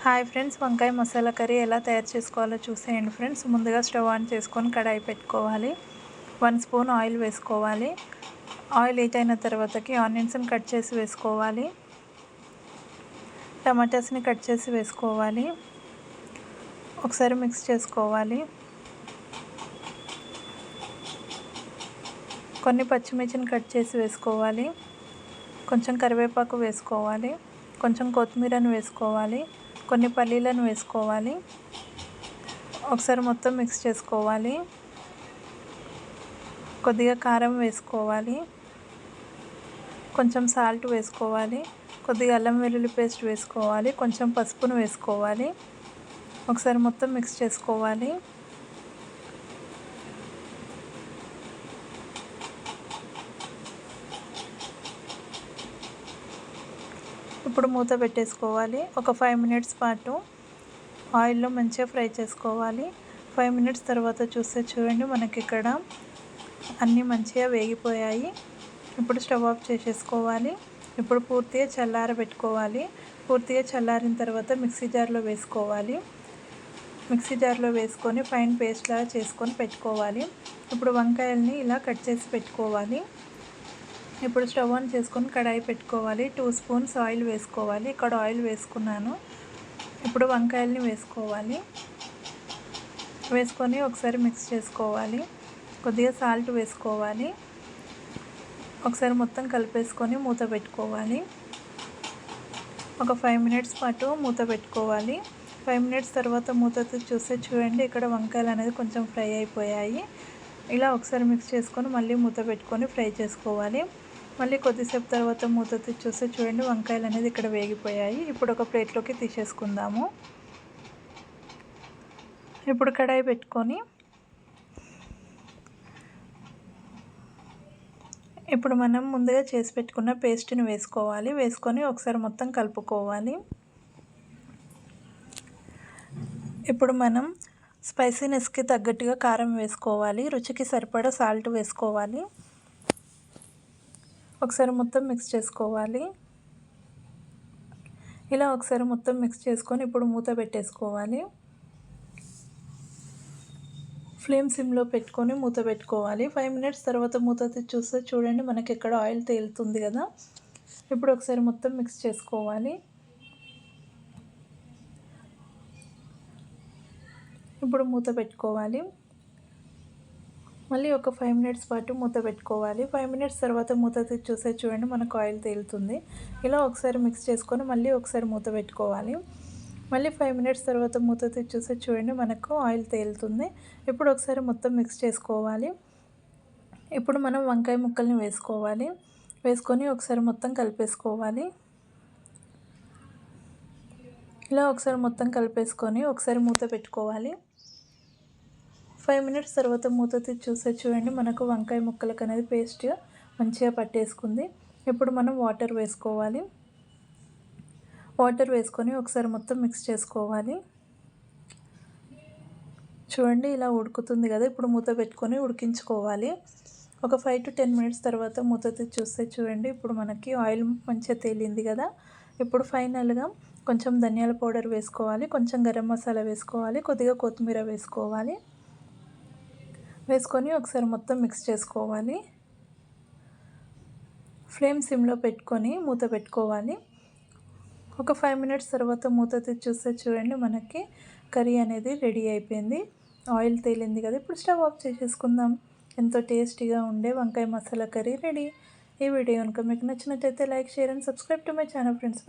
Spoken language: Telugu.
హాయ్ ఫ్రెండ్స్, వంకాయ మసాలా కర్రీ ఎలా తయారు చేసుకోవాలో చూసేయండి ఫ్రెండ్స్. ముందుగా స్టవ్ ఆన్ చేసుకొని కడాయి పెట్టుకోవాలి. 1 స్పూన్ ఆయిల్ వేసుకోవాలి. ఆయిల్ హీట్ అయిన తర్వాతకి ఆనియన్స్ని కట్ చేసి వేసుకోవాలి. టమాటాస్ని కట్ చేసి వేసుకోవాలి. ఒకసారి మిక్స్ చేసుకోవాలి. కొన్ని పచ్చిమిర్చిని కట్ చేసి వేసుకోవాలి. కొంచెం కరివేపాకు వేసుకోవాలి. కొంచెం కొత్తిమీరను వేసుకోవాలి. కొన్ని పల్లీలను వేసుకోవాలి. ఒకసారి మొత్తం మిక్స్ చేసుకోవాలి. కొద్దిగా కారం వేసుకోవాలి. కొంచెం సాల్ట్ వేసుకోవాలి. కొద్దిగా అల్లం వెల్లుల్లి పేస్ట్ వేసుకోవాలి. కొంచెం పసుపును వేసుకోవాలి. ఒకసారి మొత్తం మిక్స్ చేసుకోవాలి. ఇప్పుడు మూత పెట్టేసుకోవాలి. ఒక 5 మినిట్స్ పాటు ఆయిల్లో మంచిగా ఫ్రై చేసుకోవాలి. 5 మినిట్స్ తర్వాత చూడండి, మనకి ఇక్కడ అన్నీ మంచిగా వేగిపోయాయి. ఇప్పుడు స్టవ్ ఆఫ్ చేసేసుకోవాలి. ఇప్పుడు పూర్తిగా చల్లారబెట్టుకోవాలి. పూర్తిగా చల్లారిన తర్వాత మిక్సీ జార్లో వేసుకోవాలి. మిక్సీ జార్లో వేసుకొని ఫైన్ పేస్ట్ లాగా చేసుకొని పెట్టుకోవాలి. ఇప్పుడు వంకాయల్ని ఇలా కట్ చేసి పెట్టుకోవాలి. ఇప్పుడు స్టవ్ ఆన్ చేసుకొని కడాయి పెట్టుకోవాలి. 2 స్పూన్స్ ఆయిల్ వేసుకోవాలి. ఇక్కడ ఆయిల్ వేసుకున్నాను. ఇప్పుడు వంకాయల్ని వేసుకోవాలి. వేసుకొని ఒకసారి మిక్స్ చేసుకోవాలి. కొద్దిగా సాల్ట్ వేసుకోవాలి. ఒకసారి మొత్తం కలిపేసుకొని మూత పెట్టుకోవాలి. ఒక 5 మినిట్స్ పాటు మూత పెట్టుకోవాలి. 5 మినిట్స్ తర్వాత మూత చూడండి, ఇక్కడ వంకాయలు అనేది కొంచెం ఫ్రై అయిపోయాయి. ఇలా ఒకసారి మిక్స్ చేసుకొని మళ్ళీ మూత పెట్టుకొని ఫ్రై చేసుకోవాలి. మళ్ళీ కొద్దిసేపు తర్వాత మూత చూడండి, వంకాయలు అనేది ఇక్కడ వేగిపోయాయి. ఇప్పుడు ఒక ప్లేట్లోకి తీసేసుకుందాము. ఇప్పుడు కడాయి పెట్టుకొని ఇప్పుడు మనం ముందుగా చేసి పెట్టుకున్న పేస్ట్ని వేసుకోవాలి. వేసుకొని ఒకసారి మొత్తం కలుపుకోవాలి. ఇప్పుడు మనం స్పైసీనెస్కి తగ్గట్టుగా కారం వేసుకోవాలి. రుచికి సరిపడా సాల్ట్ వేసుకోవాలి. ఒకసారి మొత్తం మిక్స్ చేసుకోవాలి. ఇలా ఒకసారి మొత్తం మిక్స్ చేసుకొని ఇప్పుడు మూత పెట్టేసుకోవాలి. ఫ్లేమ్ సిమ్లో పెట్టుకొని మూత పెట్టుకోవాలి. 5 మినిట్స్ తర్వాత మూత చూడండి, మనకి ఇక్కడ ఆయిల్ తేలుతుంది కదా. ఇప్పుడు ఒకసారి మొత్తం మిక్స్ చేసుకోవాలి. ఇప్పుడు మూత పెట్టుకోవాలి. మళ్ళీ ఒక 5 మినిట్స్ పాటు మూత పెట్టుకోవాలి. 5 మినిట్స్ తర్వాత మూత చూడండి, మనకు ఆయిల్ తేలుతుంది. ఇలా ఒకసారి మిక్స్ చేసుకొని మళ్ళీ ఒకసారి మూత పెట్టుకోవాలి. మళ్ళీ 5 మినిట్స్ తర్వాత మూత చూడండి, మనకు ఆయిల్ తేలుతుంది. ఇప్పుడు ఒకసారి మొత్తం మిక్స్ చేసుకోవాలి. ఇప్పుడు మనం వంకాయ ముక్కల్ని వేసుకోవాలి. వేసుకొని ఒకసారి మొత్తం కలిపేసుకోవాలి. ఇలా ఒకసారి మొత్తం కలిపేసుకొని ఒకసారి మూత పెట్టుకోవాలి. 5 మినిట్స్ తర్వాత మూత చూడండి, మనకు వంకాయ ముక్కలకు అనేది పేస్ట్ మంచిగా పట్టేసుకుంది. ఇప్పుడు మనం వాటర్ వేసుకోవాలి. వాటర్ వేసుకొని ఒకసారి మొత్తం మిక్స్ చేసుకోవాలి. చూడండి, ఇలా ఉడుకుతుంది కదా. ఇప్పుడు మూత పెట్టుకొని ఉడికించుకోవాలి. ఒక 5 to 10 మినిట్స్ తర్వాత మూత చూడండి, ఇప్పుడు మనకి ఆయిల్ మంచిగా తేలింది కదా. ఇప్పుడు ఫైనల్గా కొంచెం ధనియాల పౌడర్ వేసుకోవాలి. కొంచెం గరం మసాలా వేసుకోవాలి. కొద్దిగా కొత్తిమీర వేసుకోవాలి. వేసుకొని ఒకసారి మొత్తం మిక్స్ చేసుకోవాలి. ఫ్లేమ్ సిమ్లో పెట్టుకొని మూత పెట్టుకోవాలి. ఒక 5 మినిట్స్ తర్వాత మూత చూడండి, మనకి కర్రీ అనేది రెడీ అయిపోయింది. ఆయిల్ తేలింది కదా. ఇప్పుడు స్టవ్ ఆఫ్ చేసేసుకుందాం. ఎంతో టేస్టీగా ఉండే వంకాయ మసాలా కర్రీ రెడీ. ఈ వీడియో కనుక మీకు నచ్చినట్టయితే like, share and subscribe to my channel friends.